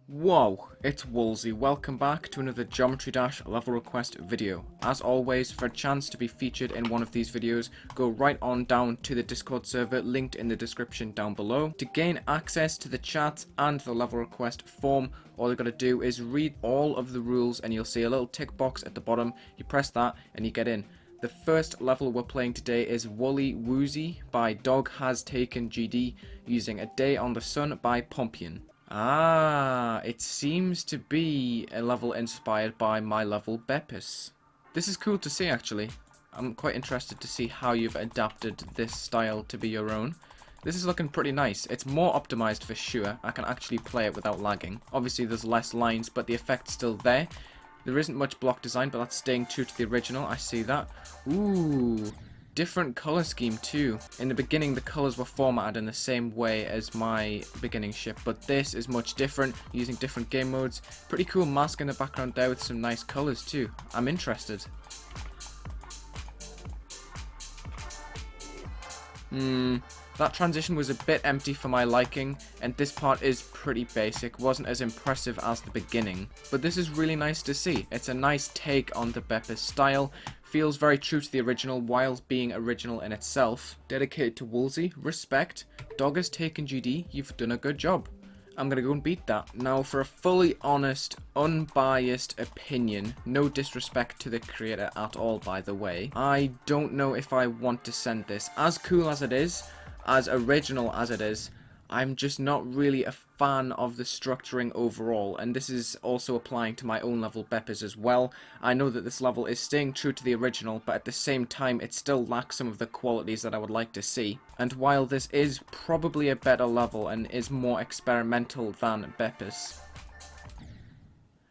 Whoa, it's Wulzy. Welcome back to another Geometry Dash level request video. As always, for a chance to be featured in one of these videos, go right on down to the Discord server linked in the description down below. To gain access to the chat and the level request form, all you gotta do is read all of the rules and you'll see a little tick box at the bottom. You press that and you get in. The first level we're playing today is Wulzy by Dog Has Taken GD using A Day on the Sun by Pompian. Ah, it seems to be a level inspired by my level BEPIS. This is cool to see actually. I'm quite interested to see how you've adapted this style to be your own. This is looking pretty nice. It's more optimized for sure. I can actually play it without lagging. Obviously there's less lines, but the effect's still there. There isn't much block design, but that's staying true to the original. I see that. Ooh. Different color scheme too. In the beginning the colors were formatted in the same way as my beginning ship, but this is much different, using different game modes. Pretty cool mask in the background there with some nice colors too. I'm interested. That transition was a bit empty for my liking, and this part is pretty basic, wasn't as impressive as the beginning. But this is really nice to see. It's a nice take on the BEPIS style, feels very true to the original while being original in itself. Dedicated to Wulzy, respect. Dog Has Taken GD, you've done a good job. I'm gonna go and beat that. Now for a fully honest, unbiased opinion, no disrespect to the creator at all by the way, I don't know if I want to send this. As cool as it is, as original as it is, I'm just not really a fan of the structuring overall, and this is also applying to my own level BEPIS as well. I know that this level is staying true to the original, but at the same time it still lacks some of the qualities that I would like to see. And while this is probably a better level and is more experimental than BEPIS,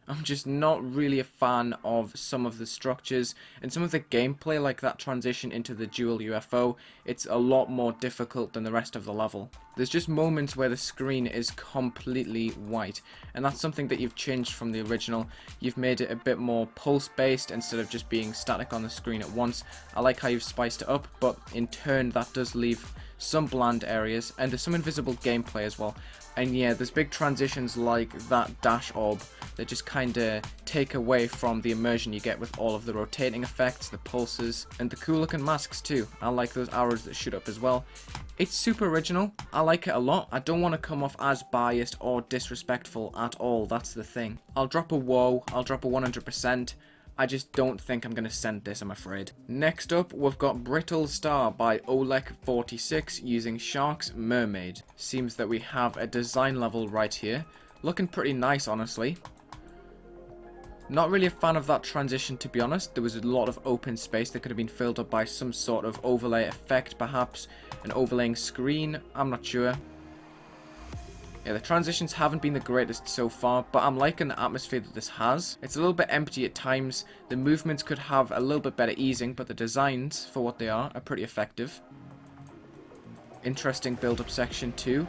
I'm just not really a fan of some of the structures and some of the gameplay, like that transition into the dual UFO. It's a lot more difficult than the rest of the level. There's just moments where the screen is completely white, and that's something that you've changed from the original. You've made it a bit more pulse based instead of just being static on the screen at once. I like how you've spiced it up, but in turn that does leave some bland areas, and there's some invisible gameplay as well. And yeah, there's big transitions like that dash orb that just kind of take away from the immersion you get with all of the rotating effects, the pulses, and the cool looking masks too. I like those arrows that shoot up as well. It's super original. I like it a lot. I don't want to come off as biased or disrespectful at all. That's the thing. I'll drop a whoa. I'll drop a 100%. I just don't think I'm going to send this, I'm afraid. Next up, we've got Brittle Star by Olek46 using Shark's Mermaid. Seems that we have a design level right here. Looking pretty nice, honestly. Not really a fan of that transition, to be honest. There was a lot of open space that could have been filled up by some sort of overlay effect, perhaps. An overlaying screen, I'm not sure. Yeah, the transitions haven't been the greatest so far, but I'm liking the atmosphere that this has. It's a little bit empty at times. The movements could have a little bit better easing, but the designs, for what they are pretty effective. Interesting build-up section too.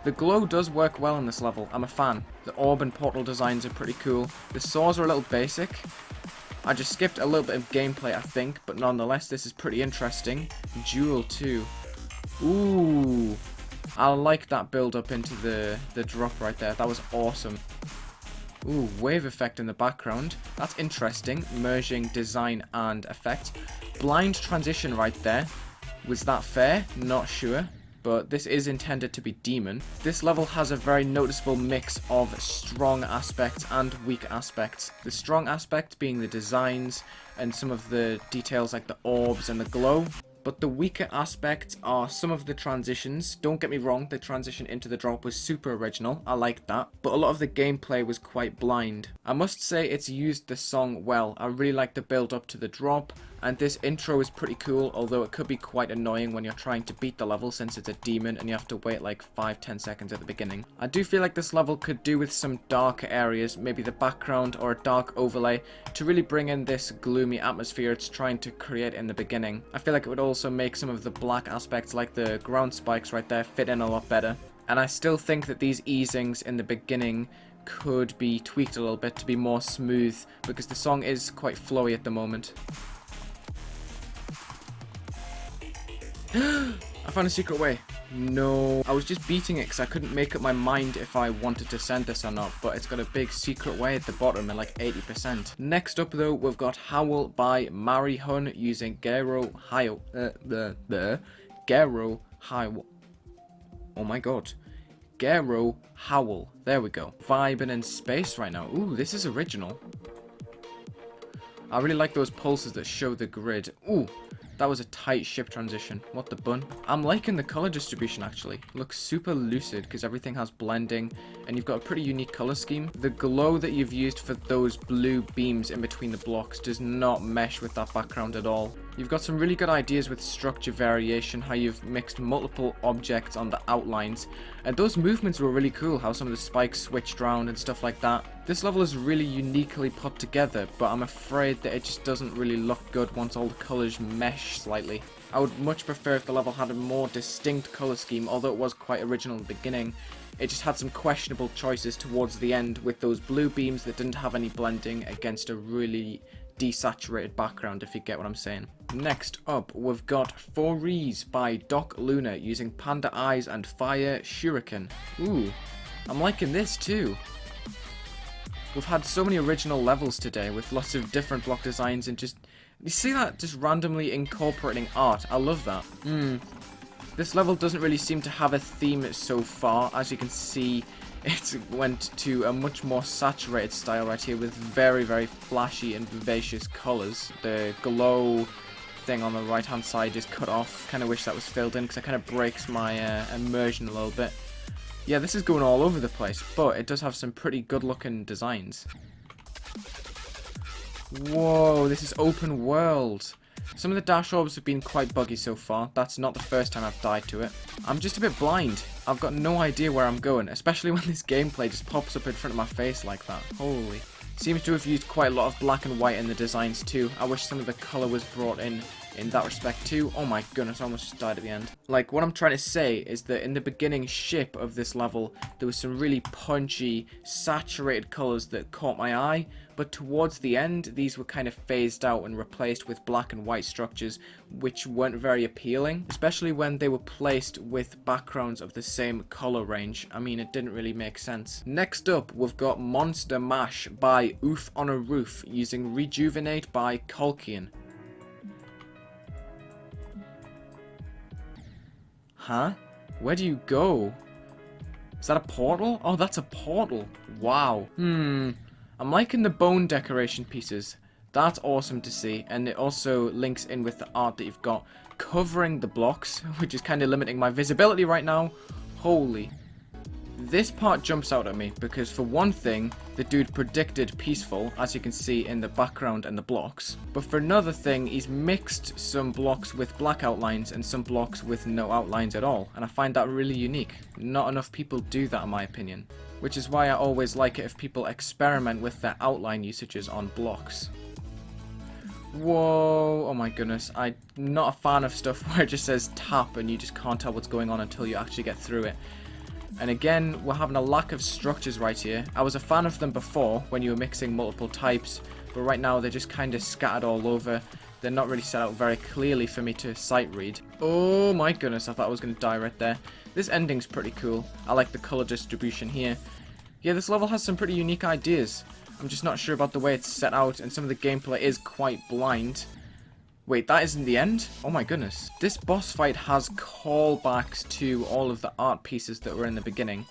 The glow does work well in this level. I'm a fan. The orb and portal designs are pretty cool. The saws are a little basic. I just skipped a little bit of gameplay, I think, but nonetheless, this is pretty interesting. Jewel too. Ooh. I like that build up into the drop right there. That was awesome. Ooh, wave effect in the background. That's interesting. Merging design and effect. Blind transition right there. Was that fair? Not sure. But this is intended to be demon. This level has a very noticeable mix of strong aspects and weak aspects. The strong aspect being the designs and some of the details like the orbs and the glow. But the weaker aspects are some of the transitions. Don't get me wrong, the transition into the drop was super original. I liked that. But a lot of the gameplay was quite blind. I must say it's used the song well. I really like the build up to the drop. And this intro is pretty cool, although it could be quite annoying when you're trying to beat the level since it's a demon and you have to wait like 5-10 seconds at the beginning. I do feel like this level could do with some darker areas, maybe the background or a dark overlay, to really bring in this gloomy atmosphere it's trying to create in the beginning. I feel like it would also make some of the black aspects like the ground spikes right there fit in a lot better. And I still think that these easings in the beginning could be tweaked a little bit to be more smooth, because the song is quite flowy at the moment. I found a secret way. No, I was just beating it because I couldn't make up my mind if I wanted to send this or not, but it's got a big secret way at the bottom at like 80%. Next up though, we've got Howl by Mari Hun using Gero Howl. Gero Howl. Oh my god. Gero Howl. There we go. Vibing in space right now. Ooh, this is original. I really like those pulses that show the grid. Ooh, that was a tight ship transition. What the bun? I'm liking the color distribution actually. Looks super lucid because everything has blending and you've got a pretty unique color scheme. The glow that you've used for those blue beams in between the blocks does not mesh with that background at all. You've got some really good ideas with structure variation, how you've mixed multiple objects on the outlines, and those movements were really cool, how some of the spikes switched around and stuff like that. This level is really uniquely put together, but I'm afraid that it just doesn't really look good once all the colors mesh slightly. I would much prefer if the level had a more distinct color scheme, although it was quite original in the beginning. It just had some questionable choices towards the end with those blue beams that didn't have any blending against a really desaturated background, if you get what I'm saying. Next up, we've got Fories by Doc Luna using Panda Eyes and Fire Shuriken. Ooh, I'm liking this too. We've had so many original levels today with lots of different block designs and just... You see that? Just randomly incorporating art. I love that. This level doesn't really seem to have a theme so far. As you can see, it went to a much more saturated style right here with very, very flashy and vivacious colors. The glow thing on the right hand side is cut off. Kind of wish that was filled in because it kind of breaks my immersion a little bit. Yeah, this is going all over the place, but it does have some pretty good looking designs. Whoa, this is open world. Some of the dash orbs have been quite buggy so far. That's not the first time I've died to it. I'm just a bit blind. I've got no idea where I'm going, especially when this gameplay just pops up in front of my face like that. Holy. Seems to have used quite a lot of black and white in the designs too. I wish some of the colour was brought in that respect too. Oh my goodness, I almost just died at the end. Like, what I'm trying to say is that in the beginning ship of this level, there was some really punchy, saturated colours that caught my eye, but towards the end, these were kind of phased out and replaced with black and white structures, which weren't very appealing, especially when they were placed with backgrounds of the same colour range. I mean, it didn't really make sense. Next up, we've got Monster Mash by Oof on a Roof, using Rejuvenate by Colkian. Huh? Where do you go? Is that a portal? Oh, that's a portal. Wow. I'm liking the bone decoration pieces. That's awesome to see. And it also links in with the art that you've got covering the blocks, which is kind of limiting my visibility right now. Holy. This part jumps out at me because, for one thing, the dude predicted peaceful, as you can see in the background and the blocks. But for another thing, he's mixed some blocks with black outlines and some blocks with no outlines at all. And I find that really unique. Not enough people do that, in my opinion. Which is why I always like it if people experiment with their outline usages on blocks. Whoa, oh my goodness. I'm not a fan of stuff where it just says tap and you just can't tell what's going on until you actually get through it. And again, we're having a lack of structures right here. I was a fan of them before when you were mixing multiple types, but right now they're just kind of scattered all over. They're not really set out very clearly for me to sight read. Oh my goodness, I thought I was going to die right there. This ending's pretty cool. I like the color distribution here. Yeah, this level has some pretty unique ideas. I'm just not sure about the way it's set out, and some of the gameplay is quite blind. Wait, that isn't the end? Oh my goodness. This boss fight has callbacks to all of the art pieces that were in the beginning,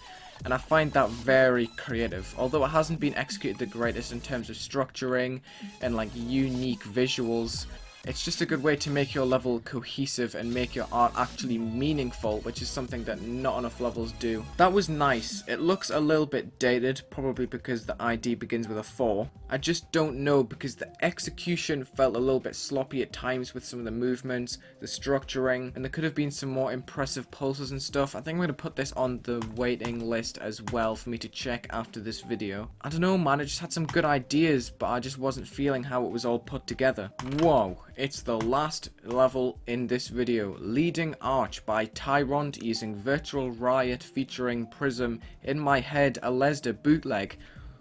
and I find that very creative. Although it hasn't been executed the greatest in terms of structuring and like unique visuals, it's just a good way to make your level cohesive and make your art actually meaningful, which is something that not enough levels do. That was nice. It looks a little bit dated, probably because the ID begins with a 4. I just don't know, because the execution felt a little bit sloppy at times with some of the movements, the structuring, and there could have been some more impressive pulses and stuff. I think I'm going to put this on the waiting list as well for me to check after this video. I don't know, man, it just had some good ideas, but I just wasn't feeling how it was all put together. Whoa. It's the last level in this video, Leading Arch by Tyrant using Virtual Riot featuring Prism, In My Head, a Lesda bootleg.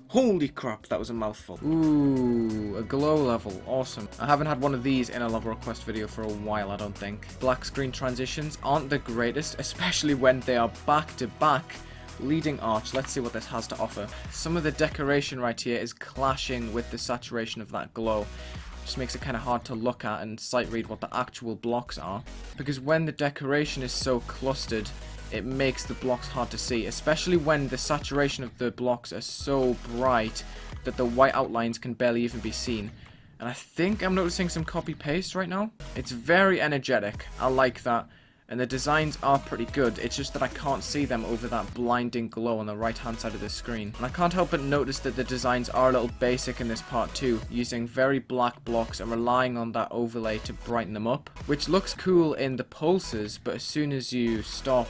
Holy crap, that was a mouthful. Ooh, a glow level. Awesome. I haven't had one of these in a level request video for a while, I don't think. Black screen transitions aren't the greatest, especially when they are back to back. Leading arch. Let's see what this has to offer. Some of the decoration right here is clashing with the saturation of that glow. Just makes it kind of hard to look at and sight read what the actual blocks are. Because when the decoration is so clustered, it makes the blocks hard to see, especially when the saturation of the blocks are so bright that the white outlines can barely even be seen. And I think I'm noticing some copy paste right now. It's very energetic. I like that. And the designs are pretty good. It's just that I can't see them over that blinding glow on the right hand side of the screen. And I can't help but notice that the designs are a little basic in this part too, using very black blocks and relying on that overlay to brighten them up, which looks cool in the pulses, but as soon as you stop,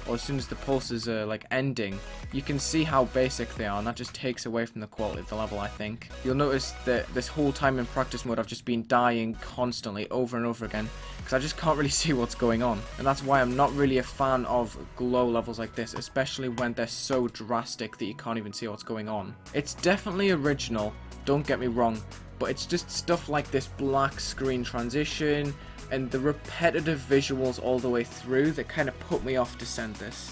or as soon as the pulses are like ending, you can see how basic they are, and that just takes away from the quality of the level, I think. You'll notice that this whole time in practice mode I've just been dying constantly over and over again because I just can't really see what's going on, and that's why I'm not really a fan of glow levels like this, especially when they're so drastic that you can't even see what's going on. It's definitely original, don't get me wrong, but it's just stuff like this black screen transition and the repetitive visuals all the way through that kind of put me off to send this.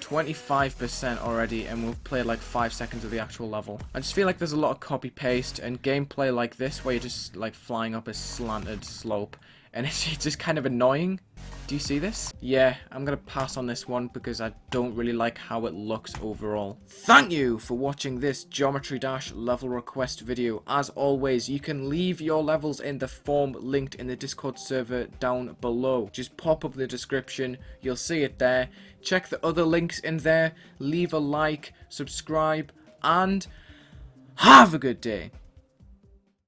25% already, and we've played like 5 seconds of the actual level. I just feel like there's a lot of copy paste and gameplay like this where you're just like flying up a slanted slope, and it's just kind of annoying. Do you see this? Yeah, I'm gonna pass on this one because I don't really like how it looks overall. Thank you for watching this Geometry Dash level request video. As always, you can leave your levels in the form linked in the Discord server down below. Just pop up the description, you'll see it there. Check the other links in there, leave a like, subscribe, and have a good day.